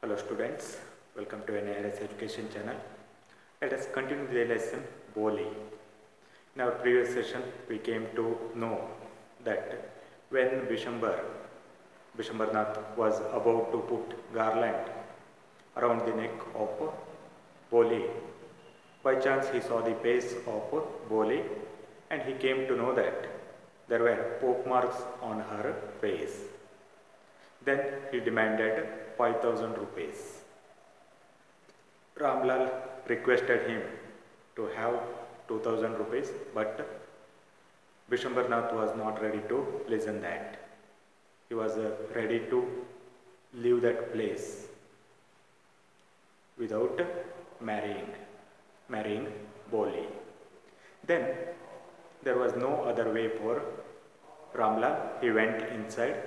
Hello students, welcome to NIRS Education channel. Let us continue the lesson Boli. In our previous session we came to know that when Bishambarnath was about to put garland around the neck of Boli, by chance he saw the face of Boli and he came to know that there were poke marks on her face. Then he demanded 5,000 rupees. Ramlal requested him to have 2,000 rupees, but Bishambarnath was not ready to listen that. He was ready to leave that place without marrying Boli. Then there was no other way for Ramlal. He went inside.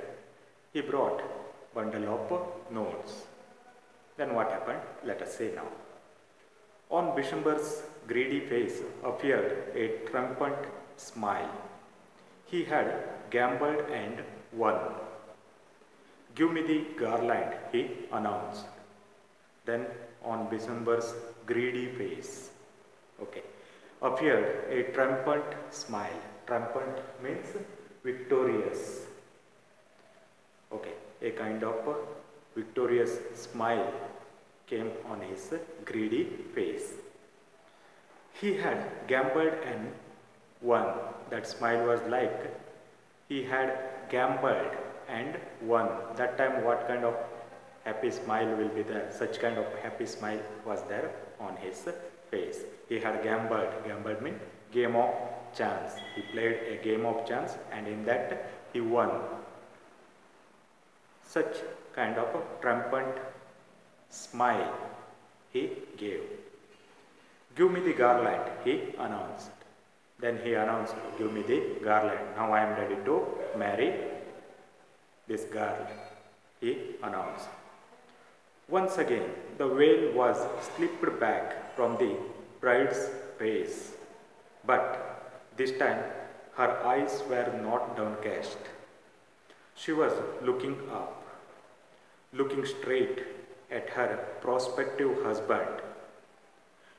He brought bundle of notes. Then what happened? Let us say now. On Bishambar's greedy face appeared a triumphant smile. He had gambled and won. Give me the garland, he announced. Then on Bishambar's greedy face, appeared a triumphant smile. Triumphant means victorious. A kind of victorious smile came on his greedy face. He had gambled and won. That smile was like he had gambled and won. That time what kind of happy smile will be there? Such kind of happy smile was there on his face. He had gambled. Gambled means game of chance. He played a game of chance and in that he won. Such kind of a triumphant smile he gave. Give me the garland, he announced. Then he announced, give me the garland. Now I am ready to marry this girl, he announced. Once again, the veil was slipped back from the bride's face. But this time, her eyes were not downcast. She was looking up, looking straight at her prospective husband,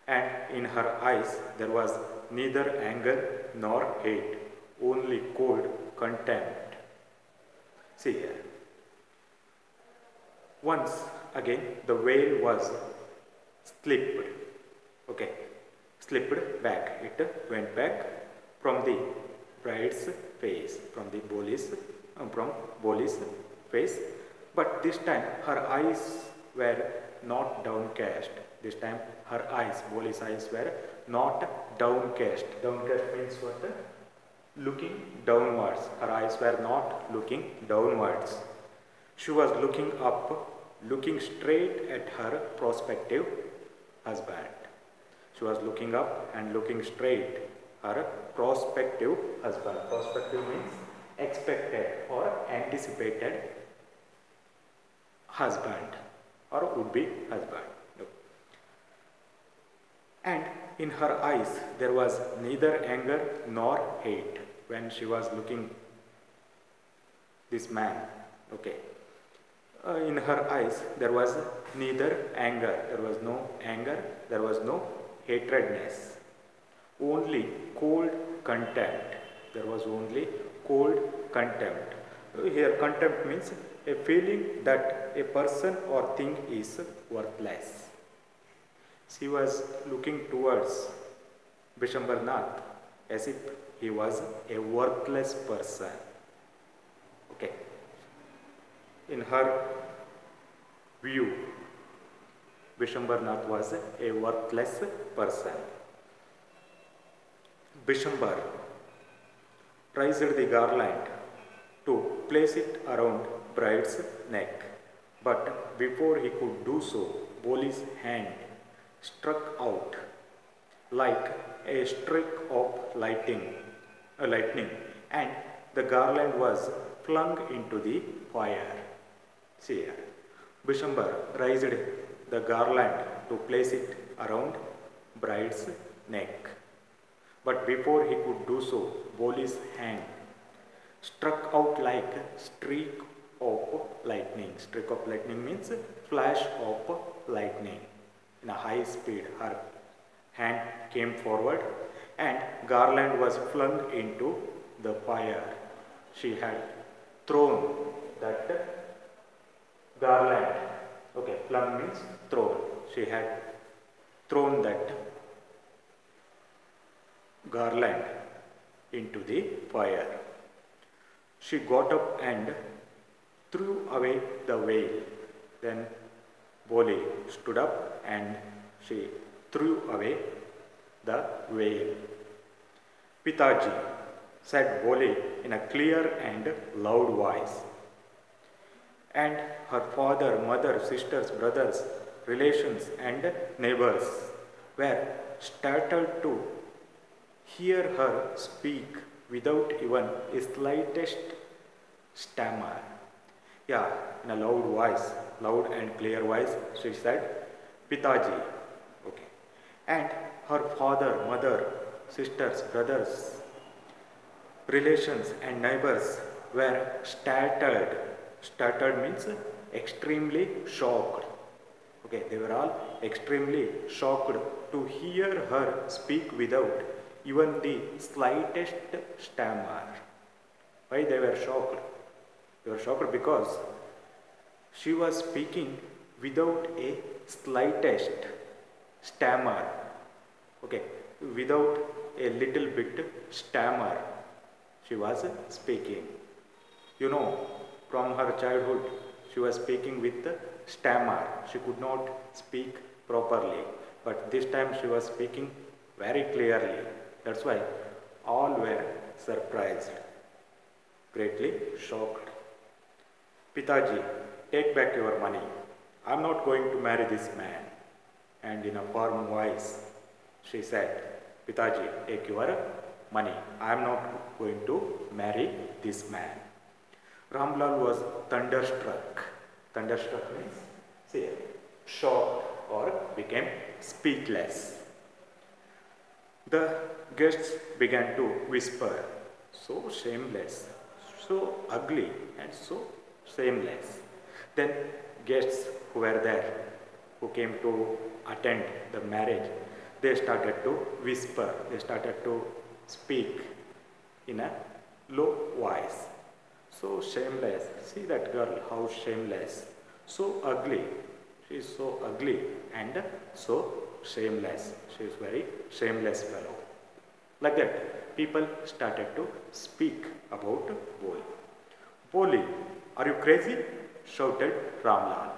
and in her eyes there was neither anger nor hate, only cold contempt. See here. Once again the veil was slipped, slipped back. It went back from the bride's face, from Boli's face. But this time her eyes were not downcast. This time her eyes, Boli's eyes, were not downcast. Downcast means what? Looking downwards. Her eyes were not looking downwards. She was looking up, looking straight at her prospective husband. She was looking up and looking straight her prospective husband. Prospective means expected or anticipated husband or would-be husband. And in her eyes there was neither anger nor hate when she was looking this man. In her eyes there was neither anger. There was no anger. There was no hatredness. Only cold contempt. There was only cold contempt. Here contempt means a feeling that a person or thing is worthless. She was looking towards Bishambarnath as if he was a worthless person. In her view, Bishambarnath was a worthless person. Bishambar raised the garland to place it around bride's neck, but before he could do so, Boli's hand struck out like a streak of lightning, and the garland was flung into the fire. See here, Bishambar raised the garland to place it around bride's neck, but before he could do so, Boli's hand struck out like a streak of lightning. Streak of lightning means flash of lightning. In a high speed, her hand came forward and garland was flung into the fire. She had thrown that garland. Okay, flung means thrown. She had thrown that garland into the fire. She got up and threw away the veil. Then Boli stood up and she threw away the veil. Pitaji, said Boli in a clear and loud voice. And her father, mother, sisters, brothers, relations and neighbors were startled to hear her speak without even a slightest stammer. Yeah, in a loud and clear voice, she said, Pitaji. Okay. And her father, mother, sisters, brothers, relations and neighbors were startled. Startled means extremely shocked. Okay, they were all extremely shocked to hear her speak without even the slightest stammer. Why they were shocked? They were shocked because she was speaking without a slightest stammer. Okay, without a little bit stammer, she was speaking. You know, from her childhood, she was speaking with stammer. She could not speak properly. But this time she was speaking very clearly. That's why all were surprised, greatly shocked. Pitaji, take back your money. I am not going to marry this man. And in a firm voice, she said, Pitaji, take your money. I am not going to marry this man. Ramlal was thunderstruck. Thunderstruck means, see, shocked or became speechless. The guests began to whisper, so shameless, so ugly and so shameless. Then guests who were there, who came to attend the marriage, they started to whisper, they started to speak in a low voice. So shameless, see that girl, how shameless, so ugly, she is so ugly and so shameless, she is very shameless fellow. Like that, people started to speak about Boli. Boli, are you crazy? Shouted Ramlal.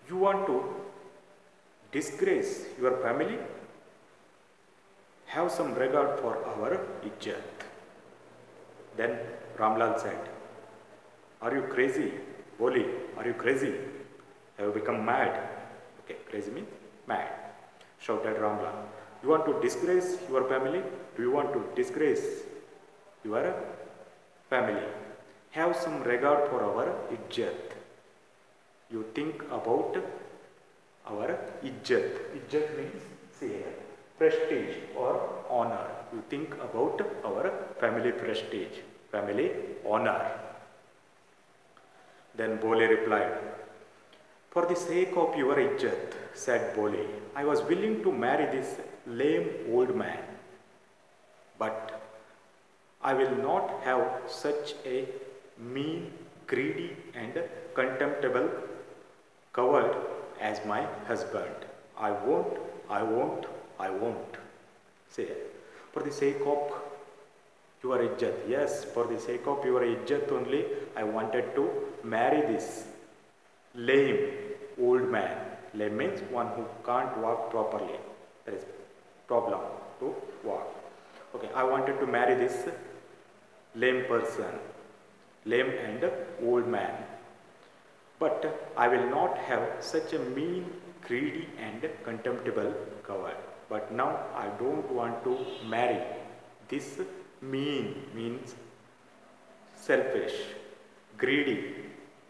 You want to disgrace your family? Have some regard for our izzat. Then Ramlal said, are you crazy? Boli, are you crazy? Have you become mad? Okay, crazy means mad. Shouted Ramlal. You want to disgrace your family? Do you want to disgrace your family? Have some regard for our izzat. You think about our izzat. Izzat means, see, prestige or honor. You think about our family prestige, family honor. Then Boli replied, for the sake of your izzat, said Boli, I was willing to marry this lame old man. But I will not have such a mean, greedy and contemptible coward as my husband. I won't. Say, for the sake of your izzat, yes, for the sake of your izzat only, I wanted to marry this lame old man. Lame means one who can't walk properly. There is problem to walk. Okay, I wanted to marry this lame person, lame and old man. But I will not have such a mean, greedy and contemptible coward. But now I don't want to marry this mean means selfish, greedy.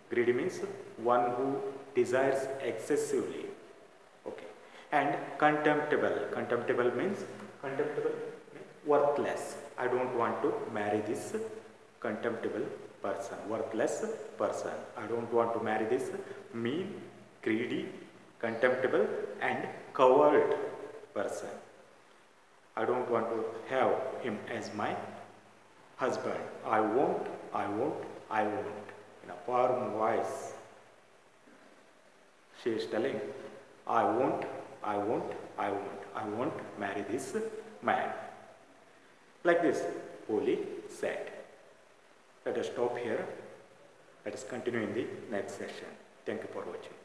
Greedy means one who desires excessively. Okay. And contemptible. Contemptible means worthless. I don't want to marry this contemptible person, worthless person. I don't want to marry this mean, greedy, contemptible and coward person. I don't want to have him as my husband. I won't, I won't, I won't. In a firm voice, she is telling, I won't, I won't, I won't. I won't marry this man. Like this, Polly said. Let us stop here. Let us continue in the next session. Thank you for watching.